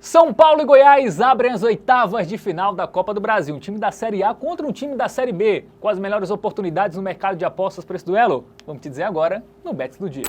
São Paulo e Goiás abrem as oitavas de final da Copa do Brasil. Um time da Série A contra um time da Série B. Com as melhores oportunidades no mercado de apostas para esse duelo? Vamos te dizer agora no Bets do Dia.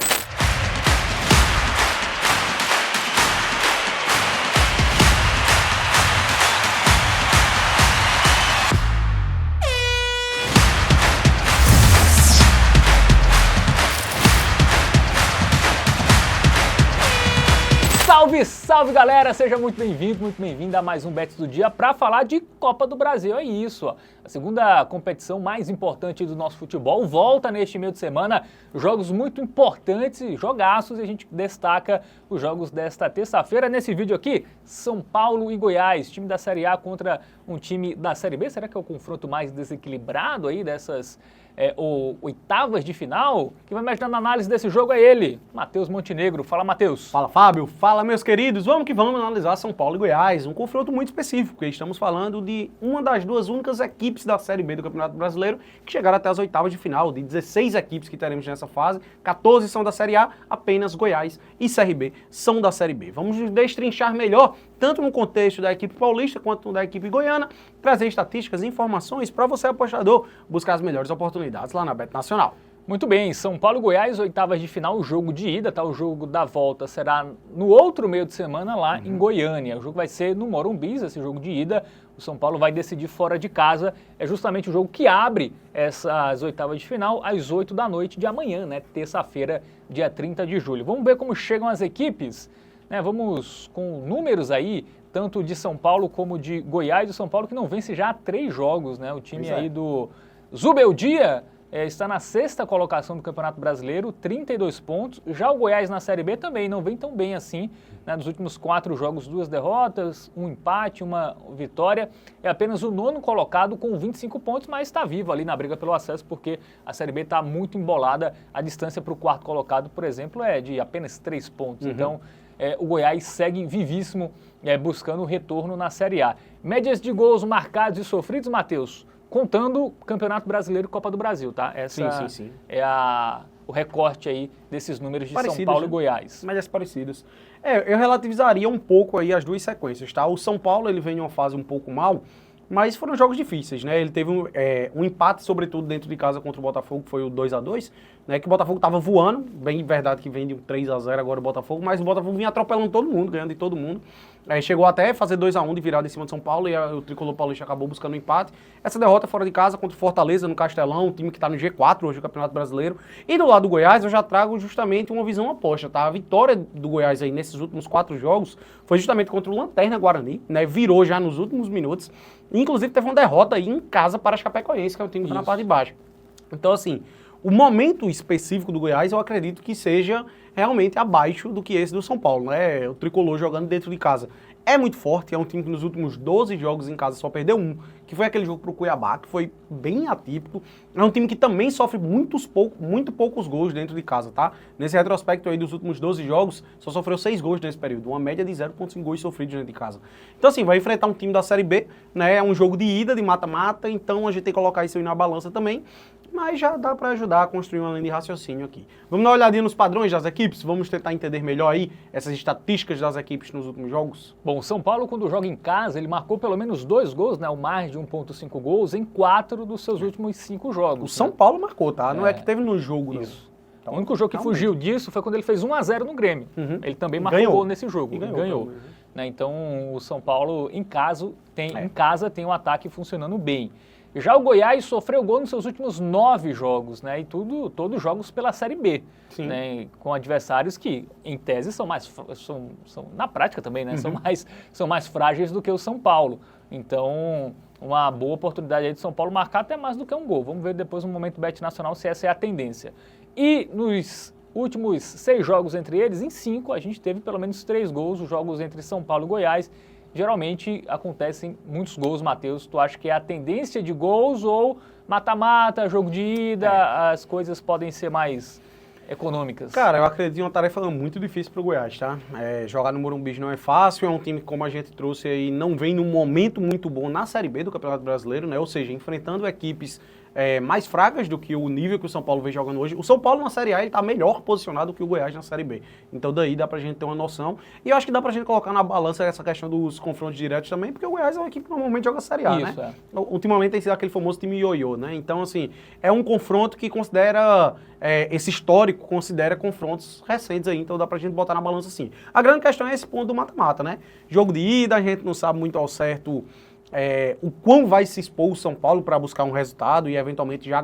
Salve, salve galera, seja muito bem-vindo, muito bem-vinda a mais um Bets do Dia para falar de Copa do Brasil. É isso, ó. A segunda competição mais importante do nosso futebol volta neste meio de semana. Jogos muito importantes, jogaços, e a gente destaca os jogos desta terça-feira. Nesse vídeo aqui, São Paulo e Goiás, time da Série A contra um time da Série B. Será que é o confronto mais desequilibrado aí dessas oitavas de final? Quem vai me ajudar na análise desse jogo é ele, Matheus Montenegro. Fala, Matheus. Fala, Fábio. Fala, meus queridos. Vamos que vamos analisar São Paulo e Goiás. Um confronto muito específico, porque estamos falando de uma das duas únicas equipes da Série B do Campeonato Brasileiro que chegaram até as oitavas de final. De 16 equipes que teremos nessa fase, 14 são da Série A, apenas Goiás e CRB são da Série B. Vamos destrinchar melhor, tanto no contexto da equipe paulista quanto da equipe goiana, trazer estatísticas e informações para você, apostador, buscar as melhores oportunidades lá na Bet Nacional. Muito bem, São Paulo e Goiás, oitavas de final, o jogo de ida, tá? O jogo da volta será no outro meio de semana lá em Goiânia. O jogo vai ser no Morumbi, esse jogo de ida. O São Paulo vai decidir fora de casa. É justamente o jogo que abre essas oitavas de final às 8 da noite de amanhã, né? Terça-feira, dia 30 de julho. Vamos ver como chegam as equipes, né? Vamos com números aí, tanto de São Paulo como de Goiás. O São Paulo que não vence já há 3 jogos, né? O time aí do Zubeldia está na 6ª colocação do Campeonato Brasileiro, 32 pontos. Já o Goiás na Série B também não vem tão bem assim, né? Nos últimos 4 jogos, 2 derrotas, 1 empate, 1 vitória. É apenas o 9º colocado com 25 pontos, mas está vivo ali na briga pelo acesso, porque a Série B está muito embolada. A distância para o 4º colocado, por exemplo, é de apenas 3 pontos. Então, o Goiás segue vivíssimo, buscando o retorno na Série A. Médias de gols marcados e sofridos, Matheus, contando Campeonato Brasileiro e Copa do Brasil, tá? Essa sim. É o recorte aí desses números de Parecidos, São Paulo né? e Goiás. Médias parecidas. Eu relativizaria um pouco aí as duas sequências, tá? O São Paulo, ele vem em uma fase um pouco mal, mas foram jogos difíceis, né? Ele teve um empate, sobretudo dentro de casa contra o Botafogo, que foi o 2-2, né? Que o Botafogo estava voando, bem verdade que vem de um 3-0 agora o Botafogo, mas o Botafogo vinha atropelando todo mundo, ganhando de todo mundo. Chegou até fazer 2-1 de virada em cima de São Paulo e o Tricolor Paulista acabou buscando um empate. Essa derrota fora de casa contra o Fortaleza no Castelão, um time que está no G4 hoje do Campeonato Brasileiro. E do lado do Goiás eu já trago justamente uma visão oposta, tá? A vitória do Goiás aí nesses últimos 4 jogos foi justamente contra o Lanterna Guarani, né? Virou já nos últimos minutos. Inclusive teve uma derrota aí em casa para a Chapecoense, que é o time que está na parte de baixo. Então assim, o momento específico do Goiás eu acredito que seja realmente abaixo do que esse do São Paulo, né? O Tricolor jogando dentro de casa é muito forte, é um time que nos últimos 12 jogos em casa só perdeu 1, que foi aquele jogo pro Cuiabá, que foi bem atípico. É um time que também sofre muito poucos gols dentro de casa, tá? Nesse retrospecto aí dos últimos 12 jogos, só sofreu 6 gols nesse período, uma média de 0,5 gols sofridos dentro de casa. Então assim, vai enfrentar um time da Série B, né? É um jogo de ida, de mata-mata, então a gente tem que colocar isso aí na balança também. Mas já dá para ajudar a construir uma linha de raciocínio aqui. Vamos dar uma olhadinha nos padrões das equipes? Vamos tentar entender melhor aí essas estatísticas das equipes nos últimos jogos? Bom, o São Paulo, quando joga em casa, ele marcou pelo menos 2 gols, né? O mais de 1,5 gols em 4 dos seus últimos 5 jogos. O São Paulo marcou, tá? Não é que teve no jogo, não. Isso. Então, o único jogo que fugiu disso foi quando ele fez 1-0 no Grêmio. Ele também marcou gol nesse jogo. E ganhou. Né? Então, o São Paulo, em casa, tem um ataque funcionando bem. Já o Goiás sofreu gol nos seus últimos 9 jogos, né? E todos jogos pela Série B, né? Com adversários que, em tese, são na prática também, né? São mais frágeis do que o São Paulo. Então, uma boa oportunidade aí de São Paulo marcar até mais do que um gol. Vamos ver depois no momento Bet Nacional se essa é a tendência. E nos últimos 6 jogos entre eles, em 5, a gente teve pelo menos 3 gols, os jogos entre São Paulo e Goiás. Geralmente acontecem muitos gols, Matheus. Tu acha que é a tendência de gols ou mata-mata, jogo de ida, as coisas podem ser mais econômicas? Cara, eu acredito em uma tarefa muito difícil pro Goiás, tá? Jogar no Morumbi não é fácil, é um time que, como a gente trouxe aí, não vem num momento muito bom na Série B do Campeonato Brasileiro, né? Ou seja, enfrentando equipes mais fracas do que o nível que o São Paulo vem jogando hoje. O São Paulo na Série A ele tá melhor posicionado que o Goiás na Série B. Então daí dá pra gente ter uma noção. E eu acho que dá pra gente colocar na balança essa questão dos confrontos diretos também, porque o Goiás é uma equipe que normalmente joga Série A, Isso, né? Ultimamente tem sido aquele famoso time ioiô, né? Então, assim, é um confronto que considera, esse histórico considera confrontos recentes aí, então dá pra gente botar na balança assim. A grande questão é esse ponto do mata-mata, né? Jogo de ida, a gente não sabe muito ao certo o quão vai se expor o São Paulo para buscar um resultado e eventualmente já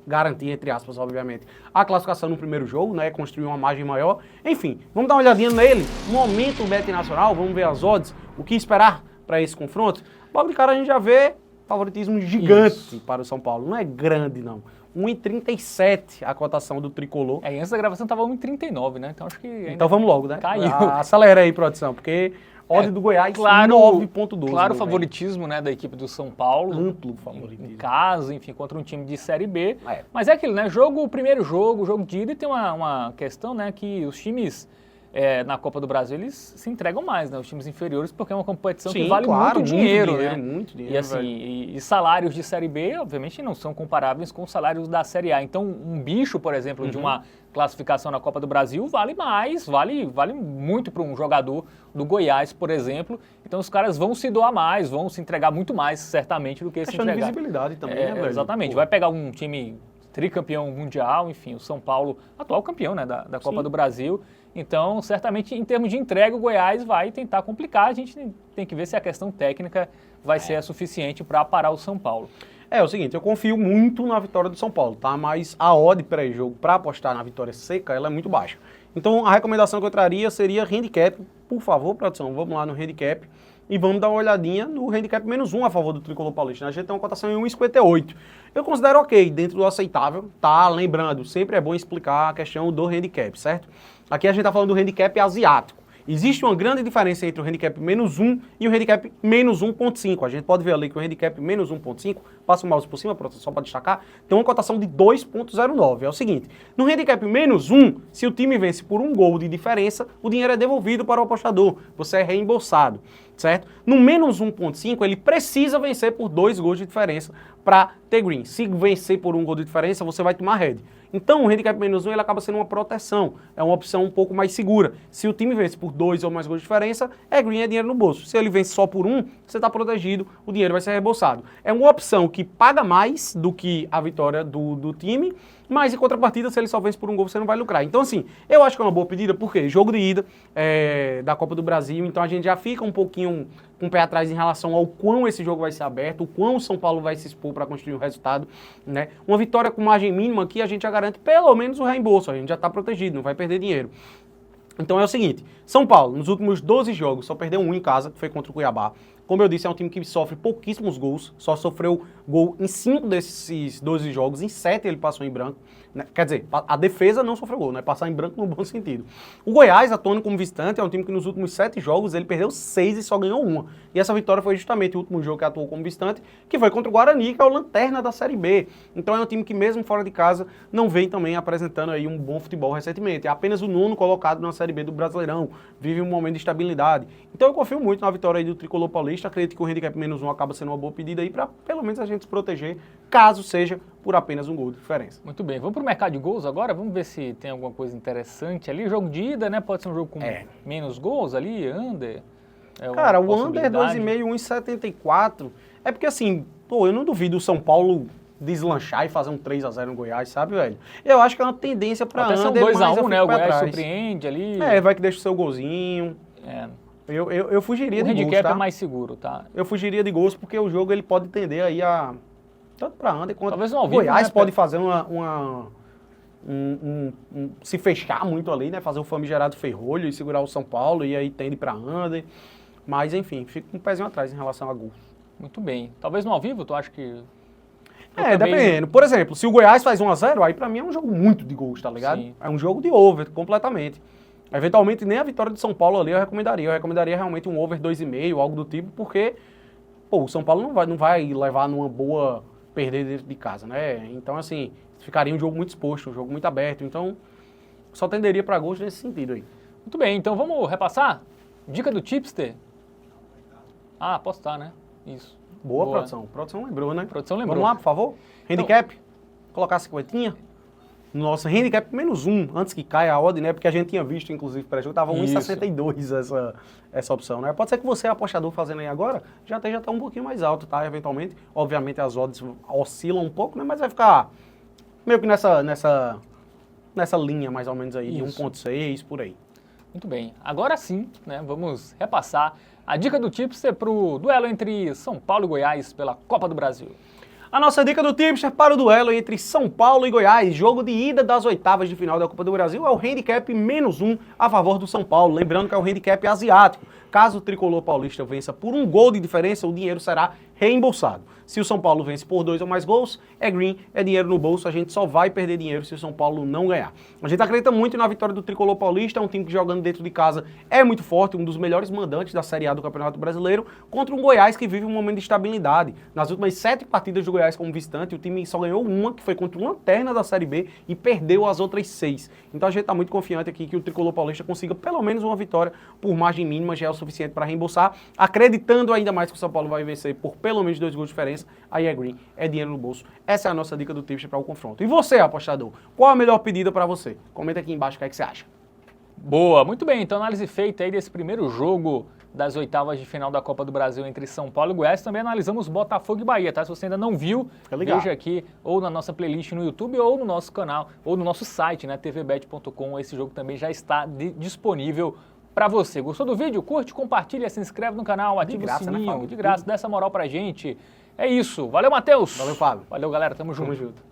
garantir, entre aspas, obviamente, a classificação no primeiro jogo, né? Construir uma margem maior. Enfim, vamos dar uma olhadinha nele. Momento Bet Nacional, vamos ver as odds, o que esperar para esse confronto. Logo de cara a gente já vê favoritismo gigante para o São Paulo. Não é grande, não. 1,37 a cotação do tricolor. E antes da gravação tava 1,39, né? Então acho que. Então vamos logo, né? Caiu. Acelera aí, produção, porque odd do Goiás, claro, 9,12. Claro, o favoritismo, né, da equipe do São Paulo. Amplo favoritismo. Em casa, enfim, contra um time de Série B. Mas é aquilo, né? O primeiro jogo de ida, e tem uma questão, né, que os times na Copa do Brasil, eles se entregam mais, né? Os times inferiores, porque é uma competição que vale muito dinheiro, né? Muito dinheiro, e assim, e salários de Série B, obviamente, não são comparáveis com os salários da Série A. Então, um bicho, por exemplo, de uma classificação na Copa do Brasil vale mais, vale muito para um jogador do Goiás, por exemplo. Então, os caras vão se doar mais, vão se entregar muito mais, certamente, do que se entregar. De visibilidade também, né, velho? Exatamente. Vai pegar um time tricampeão mundial, enfim, o São Paulo, atual campeão, né, da Copa do Brasil. Então, certamente, em termos de entrega, o Goiás vai tentar complicar. A gente tem que ver se a questão técnica vai ser a suficiente para parar o São Paulo. É o seguinte, eu confio muito na vitória do São Paulo, tá? Mas a odd pré-jogo para apostar na vitória seca, ela é muito baixa. Então, a recomendação que eu traria seria handicap. Por favor, produção, vamos lá no handicap e vamos dar uma olhadinha no handicap -1 a favor do Tricolor Paulista. A gente tem uma cotação em 1,58. Eu considero ok, dentro do aceitável, tá? Lembrando, sempre é bom explicar a questão do handicap, certo? Aqui a gente tá falando do handicap asiático. Existe uma grande diferença entre o handicap -1 e o handicap -1,5. A gente pode ver ali que o handicap -1,5, passa o mouse por cima, só para destacar, tem uma cotação de 2,09. É o seguinte, no handicap -1, se o time vence por um gol de diferença, o dinheiro é devolvido para o apostador, você é reembolsado, certo? No -1,5, ele precisa vencer por 2 gols de diferença para ter green. Se vencer por um gol de diferença, você vai tomar red. Então, o handicap -1 ele acaba sendo uma proteção, é uma opção um pouco mais segura. Se o time vence por 2 ou mais gols de diferença, é green, é dinheiro no bolso. Se ele vence só por 1, você está protegido, o dinheiro vai ser reembolsado. É uma opção que paga mais do que a vitória do time, mas em contrapartida, se ele só vence por um gol, você não vai lucrar. Então, assim, eu acho que é uma boa pedida, porque jogo de ida da Copa do Brasil, então a gente já fica um pouquinho com o pé atrás em relação ao quão esse jogo vai ser aberto, o quão o São Paulo vai se expor para construir um resultado, né? Uma vitória com margem mínima aqui, a gente já garante pelo menos o reembolso, a gente já está protegido, não vai perder dinheiro. Então é o seguinte, São Paulo, nos últimos 12 jogos, só perdeu um em casa, que foi contra o Cuiabá. Como eu disse, é um time que sofre pouquíssimos gols, só sofreu gol em 5 desses 12 jogos, em 7 ele passou em branco. Né? Quer dizer, a defesa não sofreu gol, né? Passar em branco no bom sentido. O Goiás, atuando como visitante, é um time que nos últimos 7 jogos ele perdeu 6 e só ganhou 1. E essa vitória foi justamente o último jogo que atuou como visitante, que foi contra o Guarani, que é o lanterna da Série B. Então é um time que mesmo fora de casa não vem também apresentando aí um bom futebol recentemente. É apenas o 9º colocado na Série B do Brasileirão, vive um momento de estabilidade. Então eu confio muito na vitória aí do Tricolor Paulista, acredito que o handicap -1 acaba sendo uma boa pedida aí para pelo menos a gente se proteger, caso seja por apenas um gol de diferença. Muito bem, vamos para o mercado de gols agora, vamos ver se tem alguma coisa interessante ali. Jogo de ida, né? Pode ser um jogo com menos gols ali, under. Cara, o under 2,5, 1,74. É porque assim, pô, eu não duvido o São Paulo deslanchar e fazer um 3-0 no Goiás, sabe, velho? Eu acho que é uma tendência para under. Até ser um 2-1, né? O Goiás surpreende ali. Vai que deixa o seu golzinho. Eu fugiria de gols, tá? O handicap é mais seguro, tá? Eu fugiria de gols porque o jogo ele pode tender aí a... Tanto para under quanto... Talvez não ao o vivo, Goiás né, pode fazer se fechar muito ali, né? Fazer o famigerado ferrolho e segurar o São Paulo e aí tende para under. Mas, enfim, fica com um pezinho atrás em relação a gols. Muito bem. Talvez no ao vivo, tu acha que... Dependendo. Por exemplo, se o Goiás faz 1-0, aí pra mim é um jogo muito de gols, tá ligado? Sim. É um jogo de over, completamente. Eventualmente, nem a vitória de São Paulo ali eu recomendaria. Eu recomendaria realmente um over 2,5, algo do tipo, porque, pô, o São Paulo não vai levar numa boa perder dentro de casa, né? Então, assim, ficaria um jogo muito exposto, um jogo muito aberto. Então, só tenderia pra gols nesse sentido aí. Muito bem, então vamos repassar? Dica do tipster? Ah, posso estar, né? Isso. Boa, produção. Produção lembrou, né? Produção lembrou. Vamos lá, por favor? Handicap. Colocar a 50. Nossa, handicap -1, antes que caia a odd, né? Porque a gente tinha visto, inclusive, pré-jogo, tava 1,62 essa opção, né? Pode ser que você, apostador, fazendo aí agora, já esteja um pouquinho mais alto, tá? Eventualmente, obviamente as odds oscilam um pouco, né? Mas vai ficar meio que nessa linha, mais ou menos aí, de 1,6, por aí. Muito bem. Agora sim, né? Vamos repassar a dica do tipster para o duelo entre São Paulo e Goiás pela Copa do Brasil. A nossa dica do tipster para o duelo entre São Paulo e Goiás, jogo de ida das oitavas de final da Copa do Brasil, é o handicap -1 a favor do São Paulo. Lembrando que é o handicap asiático. Caso o tricolor paulista vença por 1 gol de diferença, o dinheiro será reembolsado. Se o São Paulo vence por 2 ou mais gols, é green, é dinheiro no bolso, a gente só vai perder dinheiro se o São Paulo não ganhar. A gente acredita muito na vitória do tricolor paulista, é um time que jogando dentro de casa é muito forte, um dos melhores mandantes da Série A do Campeonato Brasileiro, contra um Goiás que vive um momento de estabilidade. Nas últimas 7 partidas do Goiás como visitante, o time só ganhou uma, que foi contra uma lanterna da Série B, e perdeu as outras 6. Então a gente está muito confiante aqui que o tricolor paulista consiga pelo menos uma vitória por margem mínima, já é o suficiente para reembolsar, acreditando ainda mais que o São Paulo vai vencer por pelo menos 2 gols de diferença, aí é green, é dinheiro no bolso. Essa é a nossa dica do tipster para o confronto. E você, apostador, qual a melhor pedida para você? Comenta aqui embaixo o que é que você acha. Boa, muito bem. Então, análise feita aí desse primeiro jogo das oitavas de final da Copa do Brasil entre São Paulo e Goiás. Também analisamos Botafogo e Bahia, tá? Se você ainda não viu, veja aqui ou na nossa playlist no YouTube ou no nosso canal, ou no nosso site, né, tvbet.com. Esse jogo também já está disponível para você. Gostou do vídeo? Curte, compartilha, se inscreve no canal, ativa o sininho, de graça, dá essa moral pra gente. É isso. Valeu, Matheus. Valeu, Fábio. Valeu, galera. Tamo junto. Tamo junto.